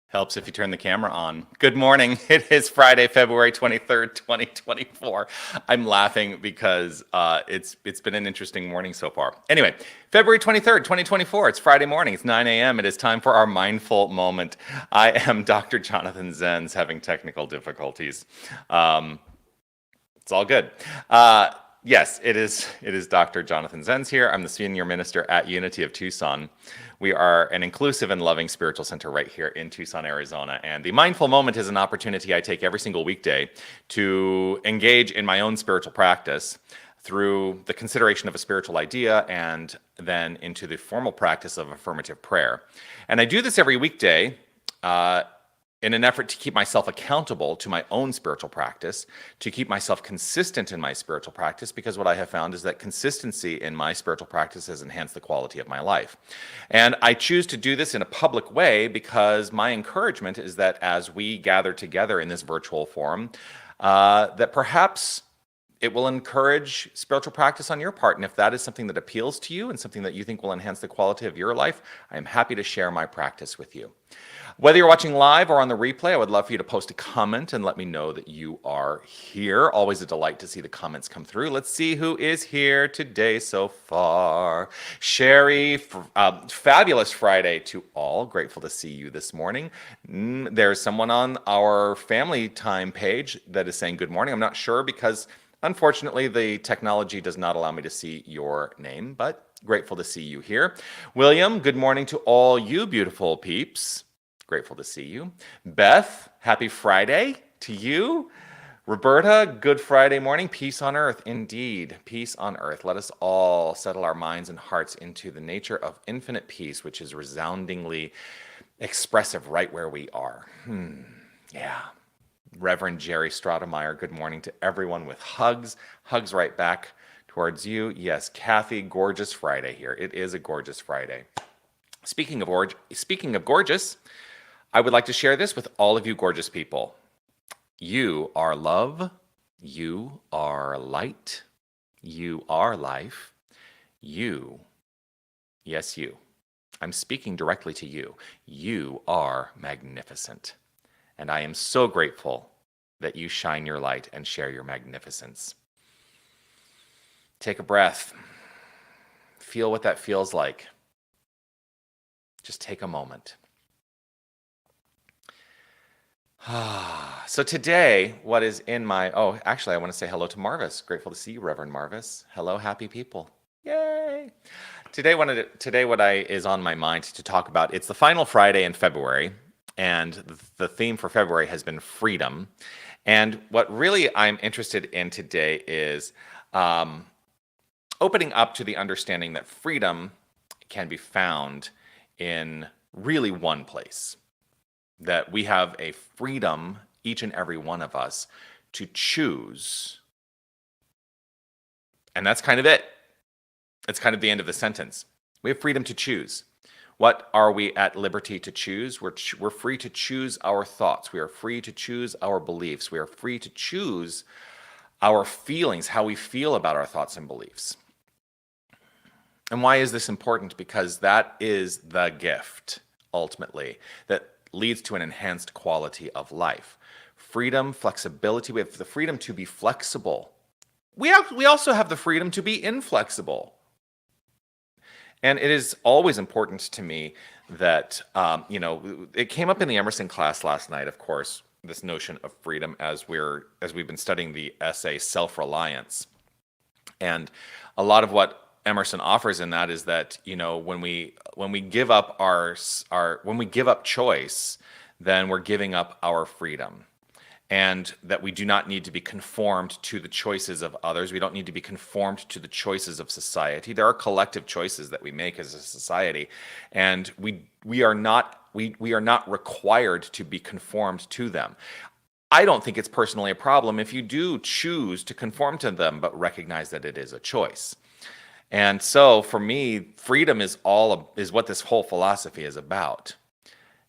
Helps if you turn the camera on. Good morning. It is Friday, February 23rd, 2024. I'm laughing because it's been an interesting morning so far. Anyway, February 23rd, 2024. It's Friday morning. It's 9 a.m. It is time for our mindful moment. I am Dr. Jonathan Zenz, having technical difficulties. It's all good. Yes, it is Dr. Jonathan Zenz here. I'm the senior minister at Unity of Tucson. We are an inclusive and loving spiritual center right here in Tucson, Arizona. And the mindful moment is an opportunity I take every single weekday to engage in my own spiritual practice through the consideration of a spiritual idea and then into the formal practice of affirmative prayer. And I do this every weekday in an effort to keep myself accountable to my own spiritual practice, to keep myself consistent in my spiritual practice, because what I have found is that consistency in my spiritual practice has enhanced the quality of my life. And I choose to do this in a public way because my encouragement is that as we gather together in this virtual forum, that perhaps it will encourage spiritual practice on your part. And if that is something that appeals to you and something that you think will enhance the quality of your life, I am happy to share my practice with you. Whether you're watching live or on the replay, I would love for you to post a comment and let me know that you are here. Always a delight to see the comments come through. Let's see who is here today so far. Sherry, fabulous Friday to all. Grateful to see you this morning. There's someone on our family time page that is saying good morning. I'm not sure because unfortunately the technology does not allow me to see your name, but grateful to see you here. William, good morning to all you beautiful peeps. Grateful to see you. Beth, happy Friday to you. Roberta, good Friday morning. Peace on earth, indeed. Peace on earth. Let us all settle our minds and hearts into the nature of infinite peace, which is resoundingly expressive right where we are. Yeah. Reverend Jerry Stratemeyer, good morning to everyone with hugs. Hugs right back towards you. Yes, Kathy, gorgeous Friday here. It is a gorgeous Friday. Speaking of gorgeous, I would like to share this with all of you gorgeous people. You are love. You are light. You are life. You, yes, you. I'm speaking directly to you. You are magnificent. And I am so grateful that you shine your light and share your magnificence. Take a breath. Feel what that feels like. Just take a moment. So today, what is in my, actually, I want to say hello to Marvis. Grateful to see you, Reverend Marvis. Hello, happy people. Yay. Today, what is on my mind to talk about, it's the final Friday in February, and the theme for February has been freedom. And what really I'm interested in today is opening up to the understanding that freedom can be found in really one place. That we have a freedom, each and every one of us, to choose. And that's kind of it. It's kind of the end of the sentence. We have freedom to choose. What are we at liberty to choose? We're free to choose our thoughts. We are free to choose our beliefs. We are free to choose our feelings, how we feel about our thoughts and beliefs. And why is this important? Because that is the gift, ultimately, that leads to an enhanced quality of life. Freedom, flexibility. We have the freedom to be flexible. We also have the freedom to be inflexible. And it is always important to me that, it came up in the Emerson class last night, of course, this notion of freedom as we've been studying the essay Self-Reliance. And a lot of what Emerson offers in that is that, when we give up when we give up choice, then we're giving up our freedom. and that we do not need to be conformed to the choices of others. We don't need to be conformed to the choices of society. There are collective choices that we make as a society, and we are not required to be conformed to them. I don't think it's personally a problem if you do choose to conform to them, but recognize that it is a choice. And so for me, freedom is what this whole philosophy is about.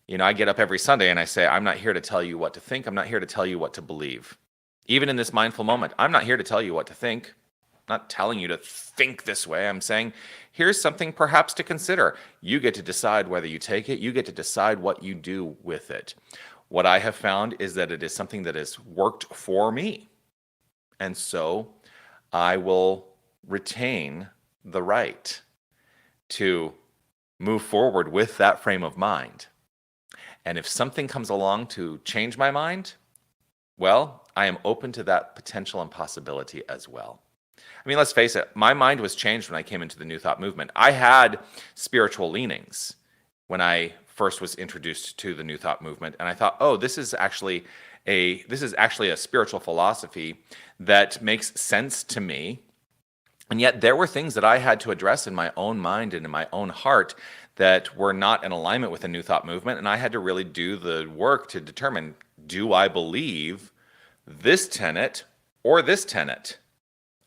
You know, I get up every Sunday and I say, I'm not here to tell you what to think. I'm not here to tell you what to believe. Even in this mindful moment, I'm not here to tell you what to think. I'm not telling you to think this way. I'm saying, here's something perhaps to consider. You get to decide whether you take it. You get to decide what you do with it. What I have found is that it is something that has worked for me. And so I will retain the right to move forward with that frame of mind. And if something comes along to change my mind, well, I am open to that potential and possibility as well. I mean, let's face it, my mind was changed when I came into the New Thought movement. I had spiritual leanings when I first was introduced to the New Thought movement, and I thought, oh, this is actually a spiritual philosophy that makes sense to me. And yet there were things that I had to address in my own mind and in my own heart that were not in alignment with the New Thought movement. And I had to really do the work to determine, do I believe this tenet or this tenet?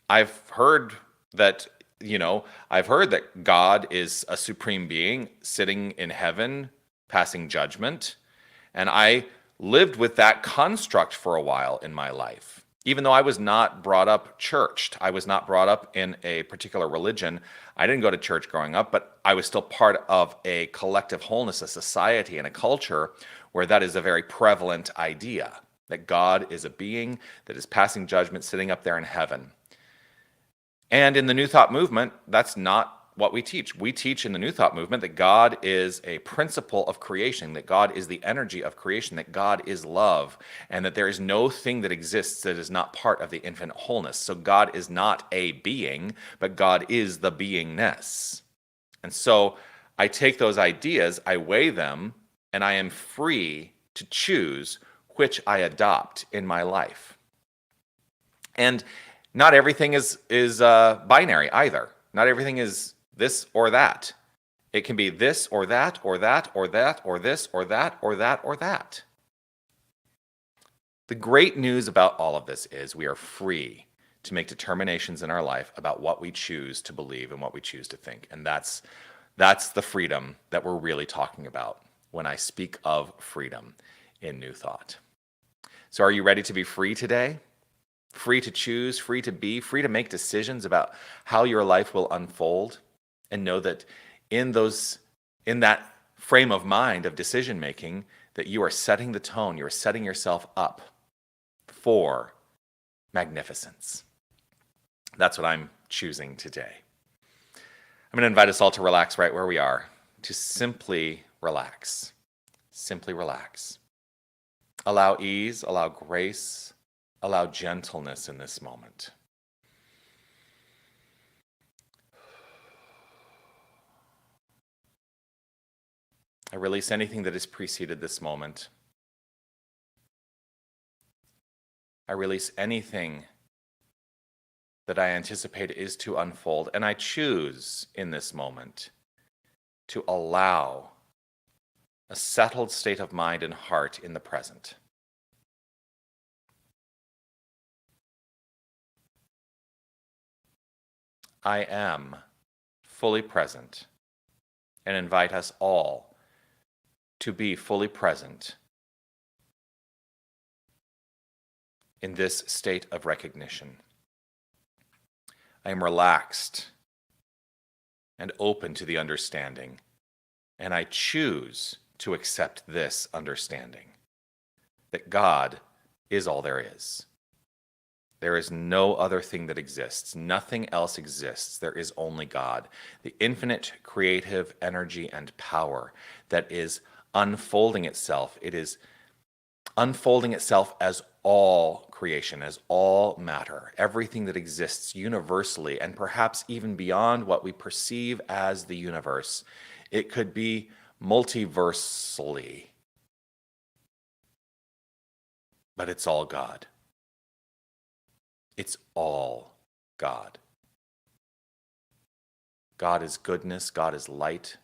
I've heard that God is a supreme being sitting in heaven, passing judgment. And I lived with that construct for a while in my life. Even though I was not brought up churched, I was not brought up in a particular religion. I didn't go to church growing up, but I was still part of a collective wholeness, a society, and a culture where that is a very prevalent idea, that God is a being that is passing judgment, sitting up there in heaven. And in the New Thought movement, that's not what we teach. We teach in the New Thought movement that God is a principle of creation, that God is the energy of creation, that God is love, and that there is no thing that exists that is not part of the infinite wholeness. So God is not a being, but God is the beingness. And so I take those ideas, I weigh them, and I am free to choose which I adopt in my life. And not everything is binary either. Not everything is this or that. It can be this or that or that or that or this or that or that or that. The great news about all of this is we are free to make determinations in our life about what we choose to believe and what we choose to think. And that's the freedom that we're really talking about when I speak of freedom in New Thought. So are you ready to be free today? Free to choose, free to be, free to make decisions about how your life will unfold, and know that in that frame of mind of decision making, that you are setting the tone, you are setting yourself up for magnificence. That's what I'm choosing today. I'm going to invite us all to relax right where we are, to simply relax. Simply relax. Allow ease, allow grace, allow gentleness in this moment. I release anything that has preceded this moment. I release anything that I anticipate is to unfold, and I choose in this moment to allow a settled state of mind and heart in the present. I am fully present, and invite us all to be fully present in this state of recognition. I am relaxed and open to the understanding, and I choose to accept this understanding, that God is all there is. There is no other thing that exists. Nothing else exists. There is only God, the infinite creative energy and power that is unfolding itself. It is unfolding itself as all creation, as all matter, everything that exists universally, and perhaps even beyond what we perceive as the universe. It could be multiversally. but it's all God. It's all God. God is goodness. God is light.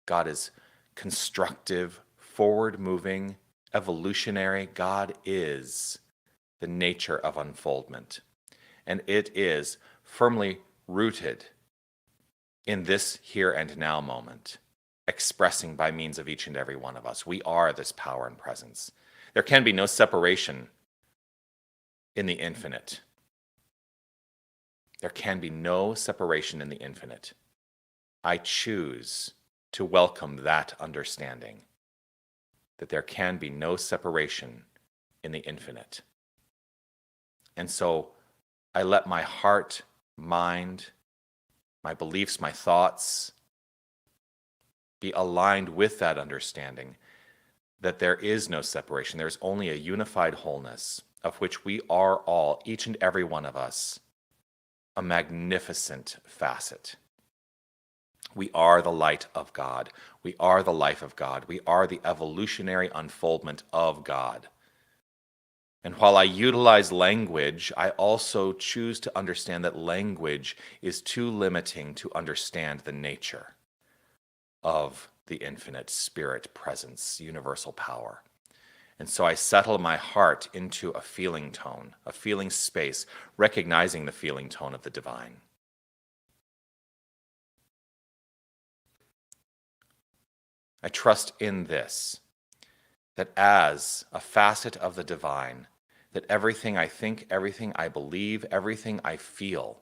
God is constructive, forward-moving, evolutionary. God is the nature of unfoldment. And it is firmly rooted in this here and now moment, expressing by means of each and every one of us. We are this power and presence. There can be no separation in the infinite. There can be no separation in the infinite. I choose to welcome that understanding, that there can be no separation in the infinite. And so I let my heart, mind, my beliefs, my thoughts be aligned with that understanding that there is no separation. There's only a unified wholeness of which we are all, each and every one of us, a magnificent facet. We are the light of God. We are the life of God. We are the evolutionary unfoldment of God. And while I utilize language, I also choose to understand that language is too limiting to understand the nature of the infinite spirit, presence, universal power. And so I settle my heart into a feeling tone, a feeling space, recognizing the feeling tone of the divine. I trust in this, that as a facet of the divine, that everything I think, everything I believe, everything I feel,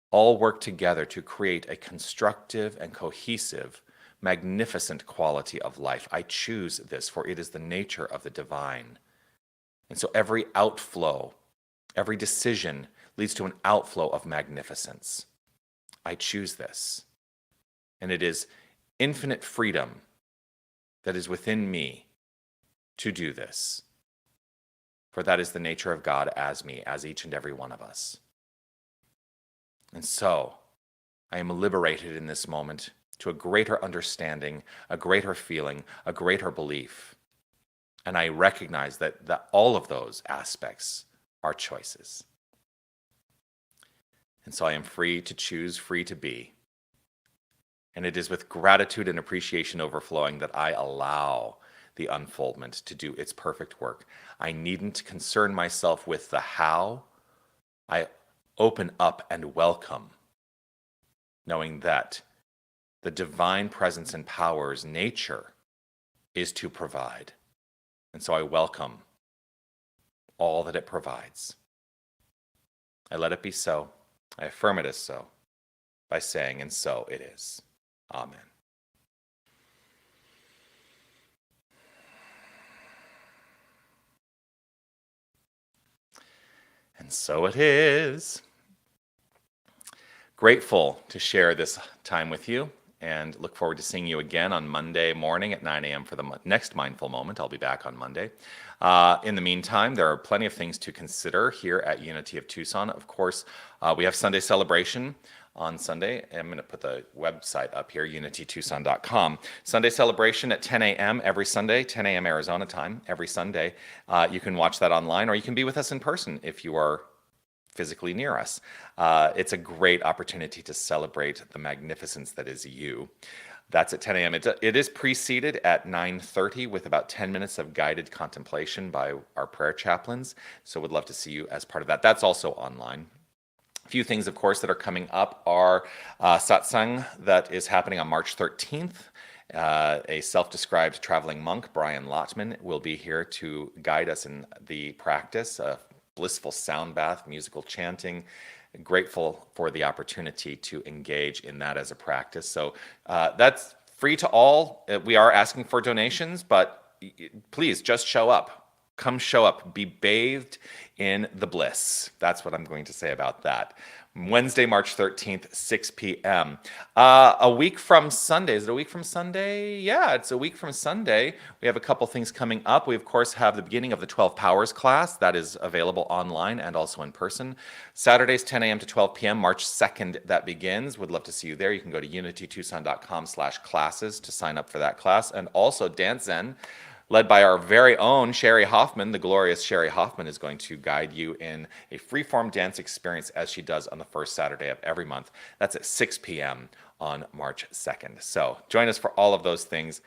all work together to create a constructive and cohesive, magnificent quality of life. I choose this, for it is the nature of the divine. And so every outflow, every decision leads to an outflow of magnificence. I choose this. And it is infinite freedom that is within me to do this. For that is the nature of God as me, as each and every one of us. And so I am liberated in this moment to a greater understanding, a greater feeling, a greater belief. And I recognize that all of those aspects are choices. And so I am free to choose, free to be. And it is with gratitude and appreciation overflowing that I allow the unfoldment to do its perfect work. I needn't concern myself with the how. I open up and welcome, knowing that the divine presence and power's nature is to provide. And so I welcome all that it provides. I let it be so. I affirm it as so by saying, and so it is. Amen. And so it is. Grateful to share this time with you and look forward to seeing you again on Monday morning at 9 a.m. for the next Mindful Moment. I'll be back on Monday. In the meantime, there are plenty of things to consider here at Unity of Tucson. Of course, we have Sunday celebration on Sunday. I'm going to put the website up here, unitytucson.com. Sunday celebration at 10 a.m. every Sunday, 10 a.m. Arizona time, every Sunday. You can watch that online, or you can be with us in person if you are physically near us. It's a great opportunity to celebrate the magnificence that is you. That's at 10 a.m. It is preceded at 9:30 with about 10 minutes of guided contemplation by our prayer chaplains. So would love to see you as part of that. That's also online. A few things, of course, that are coming up are satsang that is happening on March 13th. A self-described traveling monk, Brian Lotman, will be here to guide us in the practice of blissful sound bath, musical chanting. Grateful for the opportunity to engage in that as a practice. So that's free to all. We are asking for donations, but please just show up. Come show up. Be bathed in the bliss. That's what I'm going to say about that. Wednesday, March 13th, 6 p.m. A week from Sunday. Is it a week from Sunday? Yeah, it's a week from Sunday. We have a couple things coming up. We, of course, have the beginning of the 12 Powers class. That is available online and also in person. Saturdays, 10 a.m. to 12 p.m. March 2nd, that begins. Would love to see you there. You can go to unitytucson.com/classes to sign up for that class. And also Dance Zen led by our very own Sherry Hoffman. The glorious Sherry Hoffman is going to guide you in a freeform dance experience as she does on the first Saturday of every month. That's at 6 p.m. on March 2nd. So join us for all of those things.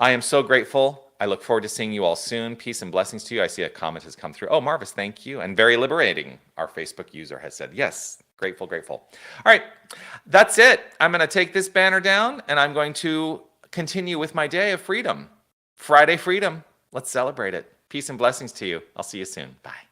I am so grateful. I look forward to seeing you all soon. Peace and blessings to you. I see a comment has come through. Oh, Marvis, thank you. And very liberating, our Facebook user has said. Yes, grateful, grateful. All right, that's it. I'm going to take this banner down, and I'm going to continue with my day of freedom. Friday freedom. Let's celebrate it. Peace and blessings to you. I'll see you soon. Bye.